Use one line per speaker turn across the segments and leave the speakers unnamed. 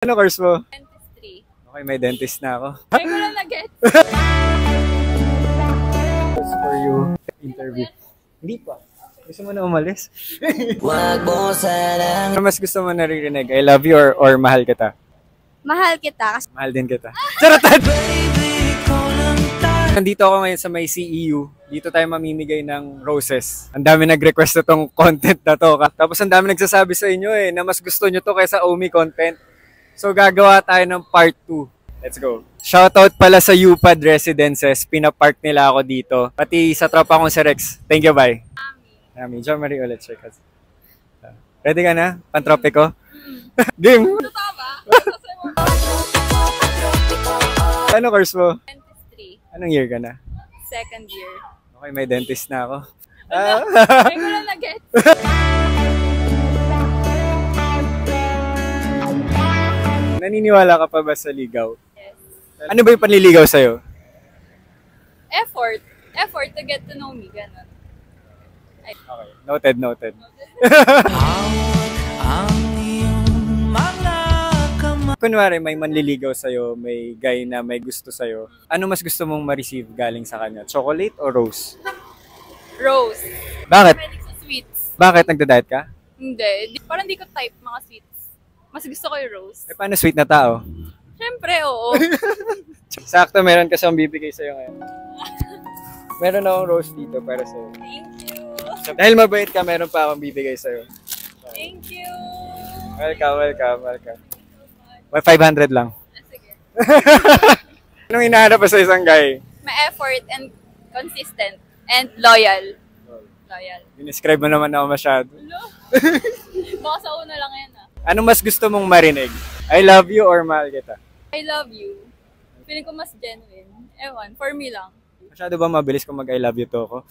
Ano course mo?
Dentistry.
Okay, may dentist na ako.
Ay, ko lang na-get.
Course for you. Interview. Hindi pa. Gusto mo na umalis?
Wag mo sanang
Ano mas gusto mo naririnig? I love you or mahal kita?
Mahal kita.
Mahal din kita. Charatan! Nandito ako ngayon sa may CEU. Dito tayo mamimigay ng roses. Ang dami nag-request na tong content na to. Tapos ang dami nagsasabi sa inyo na mas gusto nyo to kaysa Omi content. So gagawa tayo ng part 2. Let's go. Shoutout pala sa UPAD Residences. Pinapark nila ako dito. Pati sa tropa kong si Rex. Thank you, bye. Ami. Jo Marie ulit. Check us. Ready ka na? Pantropiko? Game! Ano course mo?
Dentistry.
Anong year ka na?
Second year.
Okay, may dentist na ako.
Ay, ko lang na-get.
Naniniwala ka pa ba sa ligaw?
Yes.
Ano ba yung panliligaw sa'yo?
Effort. Effort to get to know me. Ganon. Ay.
Okay, noted. Kunwari, may manliligaw sa'yo, may guy na may gusto sa'yo. Ano mas gusto mong ma-receive galing sa kanya? Chocolate o rose?
Rose.
Bakit?
Pwede sa sweets.
Bakit? Nagda-diet ka?
Hindi. Parang di ko type mga sweets. Mas gusto ko yung rose.
Eh, paano sweet na tao?
Siyempre, oo.
Sakto, meron kasi akong bibigay sa'yo ngayon. Meron akong rose dito para sa'yo.
Thank you.
So, dahil mabait ka, meron pa akong bibigay sa'yo.
Thank you.
Welcome. Well, 500 lang.
Sige.
Anong hinahanap pa sa isang guy?
May effort and consistent and loyal. Loyal.
Dinescribe mo naman ako masyado.
Hello? Baka sa una lang yan
Anong mas gusto mong marinig? I love you or mahal kita?
I love you. Feeling ko mas genuine. Ewan, for me lang.
Masyado ba mabilis kung mag-I love you to ako?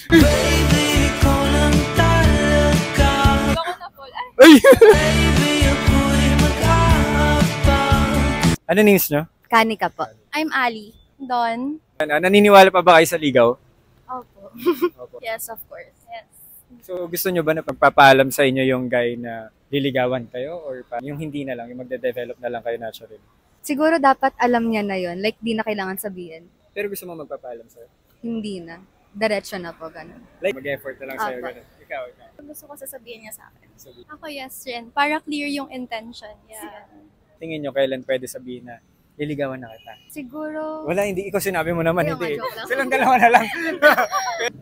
baby ko lang talaga.
Baka na fall. Ay!
Ay!
Baby ako'y mag-aabang.
Ano names nyo?
Kanika po.
I'm Ali. Don.
Naniniwala pa ba kayo sa ligaw?
Opo. Yes, of course. Yes.
So gusto nyo ba na pagpapaalam sa inyo yung guy na liligawan kayo or yung hindi na lang, yung magde-develop na lang kayo naturally?
Siguro dapat alam niya na yon, like di na kailangan sabihin.
Pero gusto mo magpapaalam sa'yo?
Hindi na. Diretso na po, ganun.
Like mag-effort na lang sa'yo,
Apa.
ganun. Ikaw.
Gusto ko sasabihin niya sa akin.
Sabi-
Ako yes rin. Para clear yung intention. Yeah.
Tingin nyo kailan pwede sabihin na liligawan na kita?
Siguro,
Wala, hindi. Ikaw sinabi mo naman,
Ayun,
hindi.
joke lang.
Silang dalawa na lang.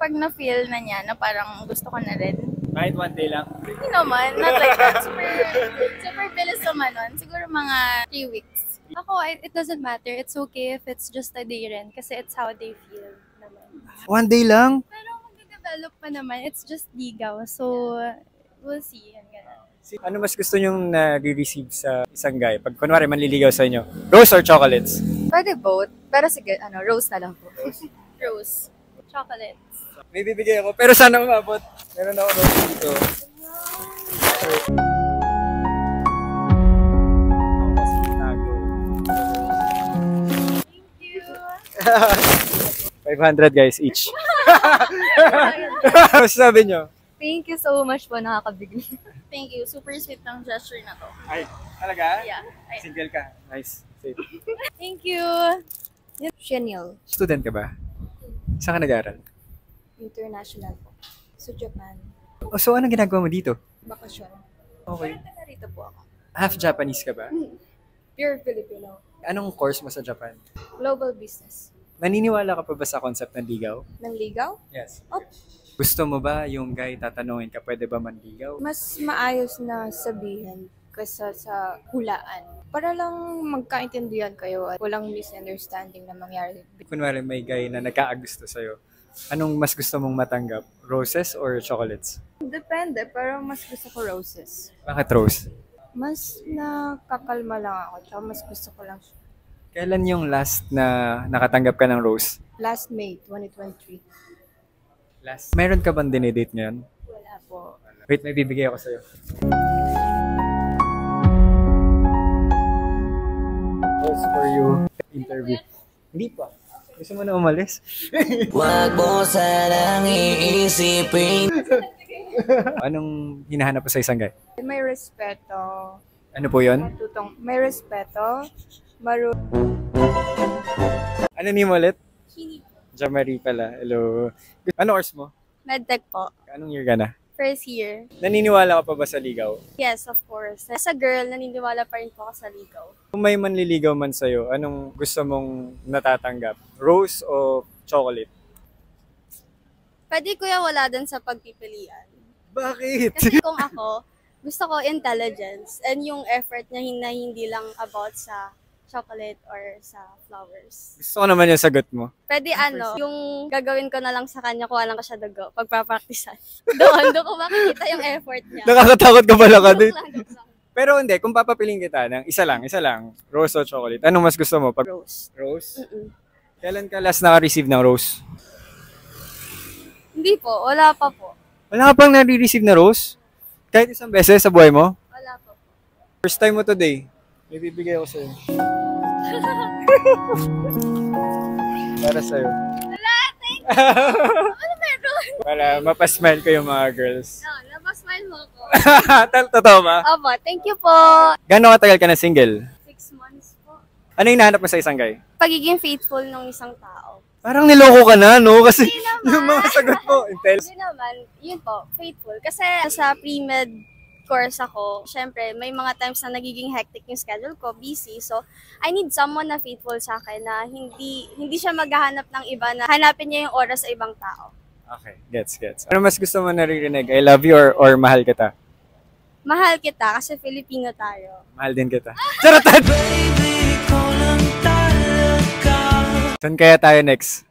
Pag na-feel na niya na parang gusto ko na rin.
Kahit one day lang.
Hindi naman. Not like that. Super bilis naman nun. Siguro mga 3 weeks. Ako, it doesn't matter. It's okay if it's just a day rin. Kasi it's how they feel naman.
One day lang?
Pero mag-develop pa naman. It's just ligaw. So, we'll see. Yan, ganun.
Ano mas gusto nyong nag-receive sa isang guy? Pag kunwari manliligaw sa inyo, rose or chocolates?
pwede both. Pero sige, rose na lang po.
Rose. Chocolates.
May bibigay ako, pero sana umabot. Meron ako rose dito.
Thank you.
500 guys each. Ano sabi nyo?
Thank you so much po, nakakabigli.
Thank you. Super sweet ng gesture na to.
Ay, talaga?
Yeah.
Single ka. Nice. Safe.
Thank you.
Chanel.
Student ka ba? Saan ka nag-aaral?
International po. Sa Japan.
Oh, so ano ginagawa mo dito?
Bakasyon.
Okay.
Taga rito po ako.
Half Japanese ka ba?
Pure Filipino.
Anong course mo sa Japan?
Global business.
Naniniwala ka pa ba sa concept ng ligaw?
Ng ligaw?
Yes.
Opo.
Gusto mo ba yung guy tatanungin ka, pwede ba manligaw?
Mas maayos na sabihin kaysa sa hulaan. Para lang magkaintindihan kayo at walang misunderstanding na mangyari.
Kunwari may guy na nagkaagusto sa'yo, anong mas gusto mong matanggap? Roses or chocolates?
Depende, pero mas gusto ko roses.
Bakit rose?
Mas nakakalma lang ako, tsaka mas gusto ko lang siya.
Kailan yung last na nakatanggap ka ng rose?
Last May 2023.
Last. Meron ka bang dinidate ngayon?
Wala po.
Wait, may bibigay ako sa'yo. Rose for you. Interview. Hindi pa. Gusto mo na umalis?
Wag mo sanang iisipin.
Anong hinahanap mo sa isang guy?
May respeto,
Ano po yun?
Matutong may respeto,
Ano name mo ulit?
Chini.
Jamari pala. Hello. Ano course mo?
Medtech po.
Anong year ka na?
First year.
Naniniwala ka pa ba sa ligaw?
Yes, of course. As a girl, naniniwala pa rin po ako sa ligaw.
Kung may manliligaw man sa'yo, anong gusto mong natatanggap? Rose o chocolate?
Pwede kuya wala dun sa pagpipilian.
Bakit?
Kasi kung ako, gusto ko intelligence and yung effort niya hindi lang about sa chocolate or sa flowers.
Gusto ko naman yung sagot mo.
Pwede yung gagawin ko na lang sa kanya, kuha lang ko siya dugo, pagpapraktisan. Doon ko makikita yung effort niya.
Nakakatakot ka pala ka din.
Joke lang.
Pero hindi, kung papapiling kita ng isa lang, rose o chocolate, anong mas gusto mo?
Rose.
Rose?
Mm-mm.
Kailan ka last naka-receive ng rose?
Hindi po, wala pa po.
Wala ka pang nare-receive na rose? Kahit isang beses sa buhay mo?
Wala pa po.
First time mo today. May bibigay ako sa'yo. Para sa'yo.
Wala, thank you. Ano meron?
Para mapasmile ko yung mga girls.
No, napasmile mo ko.
Totoo ba?
Opo, thank you po.
Gano'ng katagal ka na single?
6 months po.
Ano yung hinahanap mo sa isang guy?
Pagiging faithful ng isang tao.
Parang niloko ka na, no? Kasi
Hindi naman.
yung mga sagot mo, intense.
Hindi naman, yun po, faithful. Kasi sa pre-med course ako, syempre, may mga times na nagiging hectic yung schedule ko, busy. So, I need someone na faithful sa akin na hindi siya maghahanap ng iba na hanapin niya yung oras sa ibang tao.
Okay, gets. Ano mas gusto mo naririnig? I love you or mahal kita?
Mahal kita kasi Filipino tayo.
Mahal din kita. Charotan!
Baby, ikaw lang talaga.
Saan kaya tayo next?